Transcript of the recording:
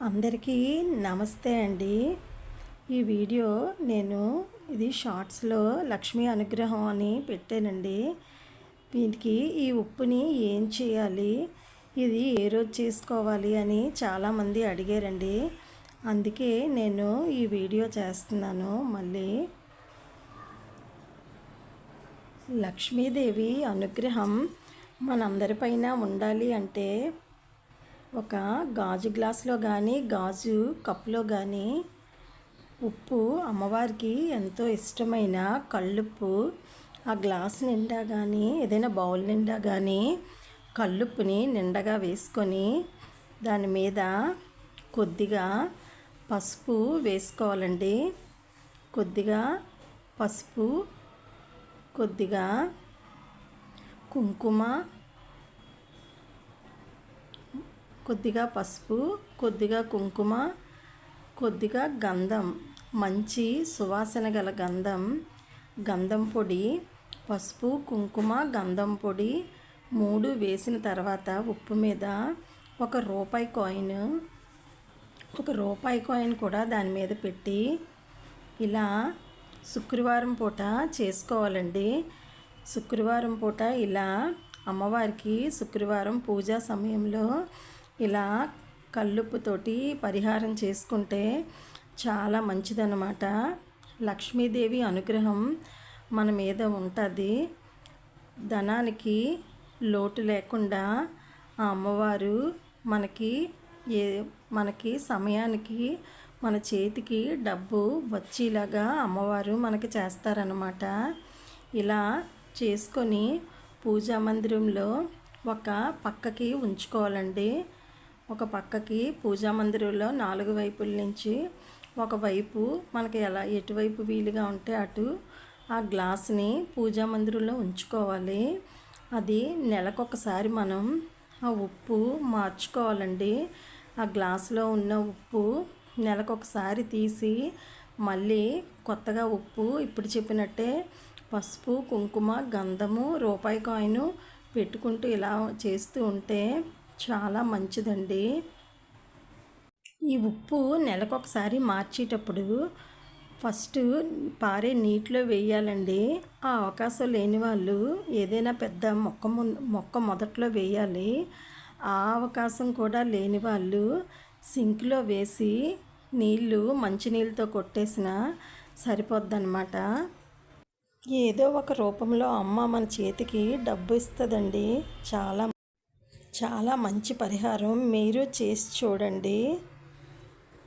అందరికీ నమస్తే అండి. ఈ వీడియో ఇది షార్ట్స్లో లక్ష్మీ అనుగ్రహం అని పెట్టానండి. వీటికి ఈ ఉప్పుని ఏం చేయాలి, ఇది ఏ రోజు చేసుకోవాలి అని చాలామంది అడిగారండి. అందుకే నేను ఈ వీడియో చేస్తున్నాను. మళ్ళీ లక్ష్మీదేవి అనుగ్రహం మనందరిపైన ఉండాలి అంటే ఒక గాజు గ్లాసులో కానీ గాజు కప్పులో కానీ ఉప్పు, అమ్మవారికి ఎంతో ఇష్టమైన కల్లుప్పు, ఆ గ్లాస్ నిండా కానీ ఏదైనా బౌల్ నిండా కానీ కల్లుప్పుని నిండగా వేసుకొని దాని మీద కొద్దిగా పసుపు వేసుకోవాలండి. కొద్దిగా పసుపు, కొద్దిగా కుంకుమ, కొద్దిగా గంధం, మంచి సువాసన గల గంధం పొడి, పసుపు, కుంకుమ, గంధం పొడి 3 వేసిన తర్వాత ఉప్పు మీద ఒక రూపాయి కాయిన్ కూడా దాని మీద పెట్టి ఇలా శుక్రవారం పూట చేసుకోవాలండి. శుక్రవారం పూట ఇలా అమ్మవారికి శుక్రవారం పూజా సమయంలో ఇలా కల్లుప్పుతోటి పరిహారం చేసుకుంటే చాలా మంచిదన్నమాట. లక్ష్మీదేవి అనుగ్రహం మన మీద ఉంటుంది. ధనానికి లోటు లేకుండా ఆ అమ్మవారు మనకి సమయానికి మన చేతికి డబ్బు వచ్చేలాగా అమ్మవారు మనకి చేస్తారన్నమాట. ఇలా చేసుకొని పూజా మందిరంలో ఒక పక్కకి ఉంచుకోవాలండి. ఒక పక్కకి పూజా మందిరంలో 4 వైపుల నుంచి ఒకవైపు మనకి ఎటువైపు వీలుగా ఉంటే అటు ఆ గ్లాస్ని పూజా మందిరంలో ఉంచుకోవాలి. అది నెలకొకసారి మనం ఆ ఉప్పు మార్చుకోవాలండి. ఆ గ్లాసులో ఉన్న ఉప్పు నెలకొకసారి తీసి మళ్ళీ కొత్తగా ఉప్పు ఇప్పుడు చెప్పినట్టే పసుపు, కుంకుమ, గంధము, రూపాయి కాయిన్ పెట్టుకుంటూ ఇలా చేస్తూ ఉంటే చాలా మంచిదండి. ఈ ఉప్పు నెలకొకసారి మార్చేటప్పుడు ఫస్ట్ పారే నీటిలో వేయాలండి. ఆ అవకాశం లేని వాళ్ళు ఏదైనా పెద్ద మొక్క మొదట్లో వేయాలి. ఆ అవకాశం కూడా లేని వాళ్ళు సింక్లో వేసి మంచినీళ్ళతో కొట్టేసినా సరిపోద్దన్నమాట. ఏదో ఒక రూపంలో అమ్మ మన చేతికి డబ్బు ఇస్తుందండి. చాలా మంచి పరిహారం. మీరు చేసి చూడండి.